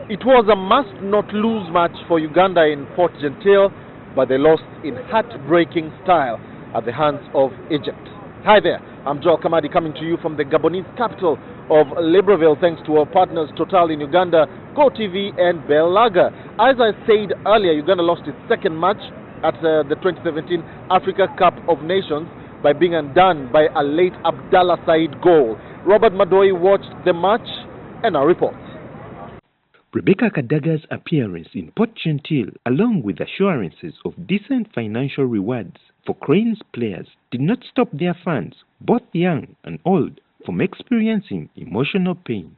It was a must-not-lose match for Uganda in Port Gentil, but they lost in heartbreaking style at the hands of Egypt. Hi there, I'm Joel Kamadi coming to you from the Gabonese capital of Libreville, thanks to our partners Total in Uganda, GoTV and Belaga. As I said earlier, Uganda lost its second match at the 2017 Africa Cup of Nations by being undone by a late Abdallah Said goal. Robert Madoi watched the match and our reports. Rebecca Kadaga's appearance in Port Gentil, along with assurances of decent financial rewards for Cranes players, did not stop their fans, both young and old, from experiencing emotional pain.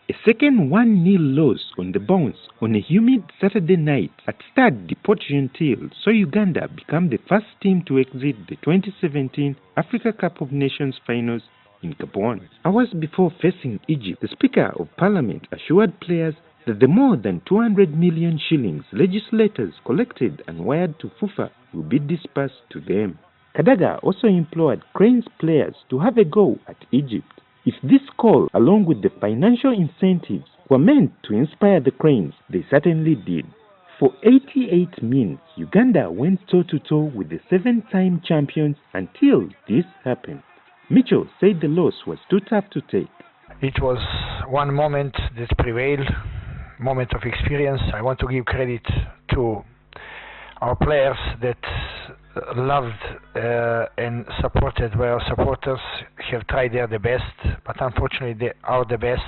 A second 1-0 loss on the bounce on a humid Saturday night at Stade de Port Gentil saw Uganda become the first team to exit the 2017 Africa Cup of Nations finals in Gabon. Hours before facing Egypt, the Speaker of Parliament assured players that the more than 200 million shillings legislators collected and wired to FUFA will be dispersed to them. Kadaga also implored Cranes players to have a go at Egypt. If this call, along with the financial incentives, were meant to inspire the Cranes, they certainly did. For 88 minutes, Uganda went toe-to-toe with the 7-time champions until this happened. Mitchell said the loss was too tough to take. It was one moment that prevailed, moment of experience. I want to give credit to our players that loved and supported where our supporters have tried their best, but unfortunately our best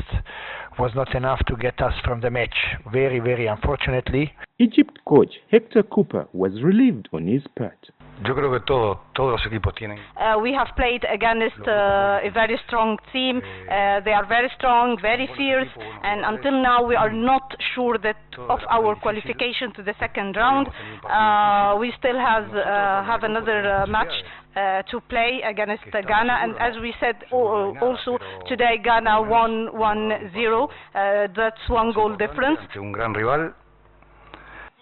was not enough to get us from the match. Very, very unfortunately. Egypt coach Hector Cooper was relieved on his part. Yo creo que todos los equipos tienen. We have played against a very strong team. They are very strong, very fierce, and until now we are not sure that of our qualification to the second round. We still have another match to play against Ghana, and as we said also today, Ghana won 1-0. That's one goal difference. Un gran rival.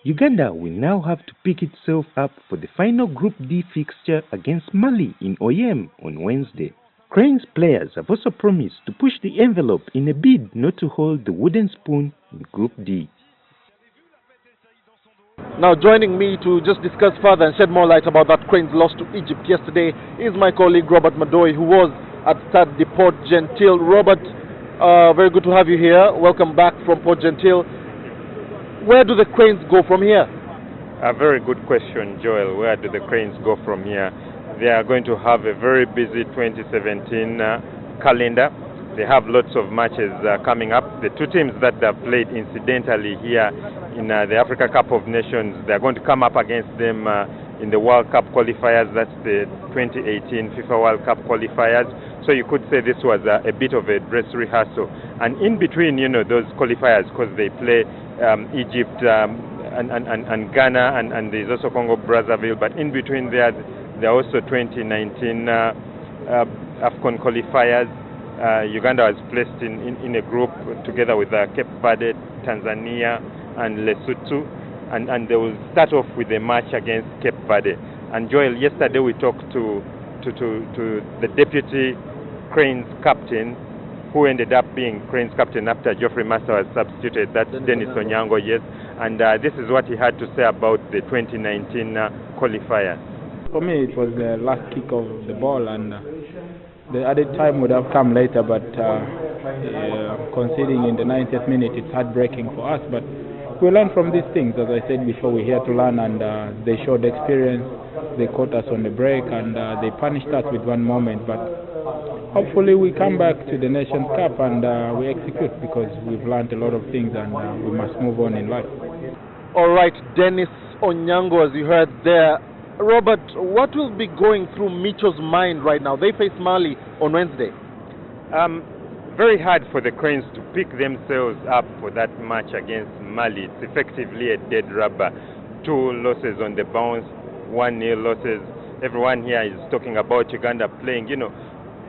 Uganda will now have to pick itself up for the final Group D fixture against Mali in Oyem on Wednesday. Cranes players have also promised to push the envelope in a bid not to hold the wooden spoon in Group D. Now joining me to just discuss further and shed more light about that Cranes loss to Egypt yesterday is my colleague Robert Madoi, who was at Stade de Port Gentil. Robert, very good to have you here. Welcome back from Port Gentil. Where do the Cranes go from here? A very good question, Joel. Where do the Cranes go from here? They are going to have a very busy 2017 calendar. They have lots of matches coming up. The two teams that have played incidentally here in the Africa Cup of Nations, they are going to come up against them in the World Cup qualifiers. That's the 2018 FIFA World Cup qualifiers. So you could say this was a bit of a dress rehearsal. And in between, those qualifiers, because they play Egypt and Ghana, and there's also Congo Brazzaville, but in between there are also 2019 AFCON qualifiers. Uganda was placed in a group together with Cape Verde, Tanzania and Lesotho, and they will start off with a match against Cape Verde. And Joel, yesterday we talked to the deputy Cranes captain, who ended up being Cranes captain after Geoffrey Massa was substituted. That's Dennis Onyango, yes. And this is what he had to say about the 2019 qualifiers. For me, it was the last kick of the ball, and the added time would have come later, but conceding in the 90th minute, it's heartbreaking for us. But we learn from these things. As I said before, we're here to learn, and they showed experience. They caught us on the break, and they punished us with one moment. But hopefully we come back to the Nations Cup and we execute, because we've learned a lot of things and we must move on in life. All right, Dennis Onyango, as you heard there. Robert, what will be going through Micho's mind right now? They face Mali on Wednesday. Very hard for the Cranes to pick themselves up for that match against Mali. It's effectively a dead rubber. 2 losses on the bounce, 1-0 losses. Everyone here is talking about Uganda playing,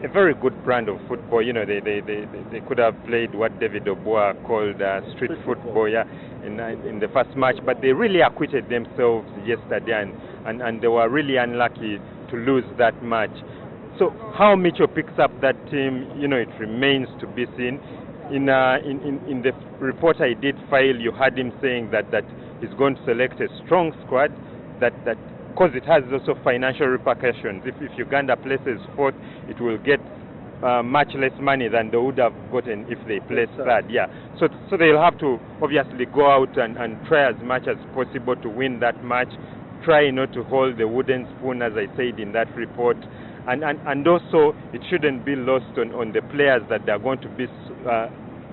a very good brand of football. They could have played what David Oboa called street football, in the first match, but they really acquitted themselves yesterday, and they were really unlucky to lose that match. So how Micho picks up that team, it remains to be seen. in the report I did file, you had him saying that he's going to select a strong squad that because it has also financial repercussions. If Uganda places fourth, it will get much less money than they would have gotten if they placed third. Yeah. So they'll have to obviously go out and try as much as possible to win that match. Try not to hold the wooden spoon, as I said in that report. And also, it shouldn't be lost on the players that there are going to be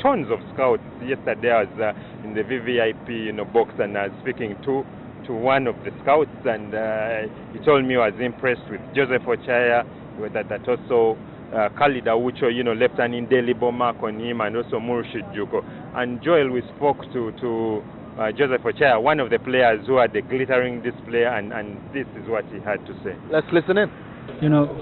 tons of scouts. Yesterday I was in the VVIP box, and I was speaking to one of the scouts, and he told me he was impressed with Joseph Ochaya, that also Khalid Awucho, left an indelible mark on him, and also Murshid Juko. And Joel, we spoke to Joseph Ochaya, one of the players who had the glittering display, and this is what he had to say. Let's listen in.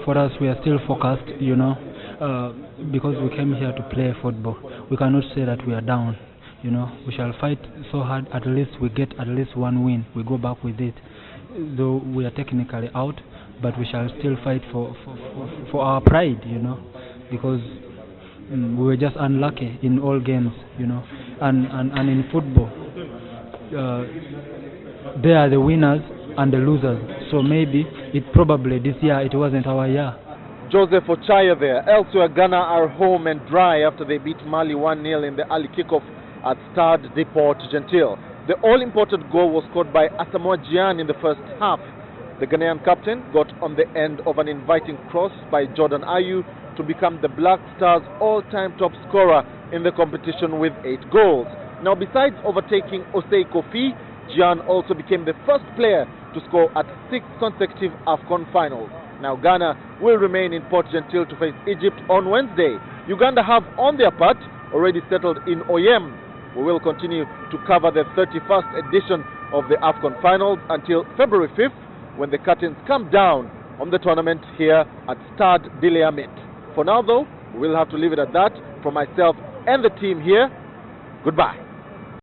For us, we are still focused, because we came here to play football. We cannot say that we are down, We shall fight so hard, at least we get at least one win. We go back with it. Though we are technically out, but we shall still fight for our pride, because we were just unlucky in all games, and in football, they are the winners and the losers. So maybe probably this year it wasn't our year. Joseph Ochaya there. Elsewhere, Ghana are home and dry after they beat Mali 1-0 in the early kickoff at Stade de Port Gentil. The all-important goal was scored by Asamoah Gyan in the first half. The Ghanaian captain got on the end of an inviting cross by Jordan Ayew to become the Black Stars' all-time top scorer in the competition with 8 goals. Now, besides overtaking Osei Kofi, Gyan also became the first player to score at 6 consecutive AFCON finals. Now, Ghana will remain in Port Gentil to face Egypt on Wednesday. Uganda have, on their part, already settled in Oyem. We will continue to cover the 31st edition of the AFCON finals until February 5th, when the curtains come down on the tournament here at Stade de Liamet. For now, though, we'll have to leave it at that. From myself and the team here, goodbye.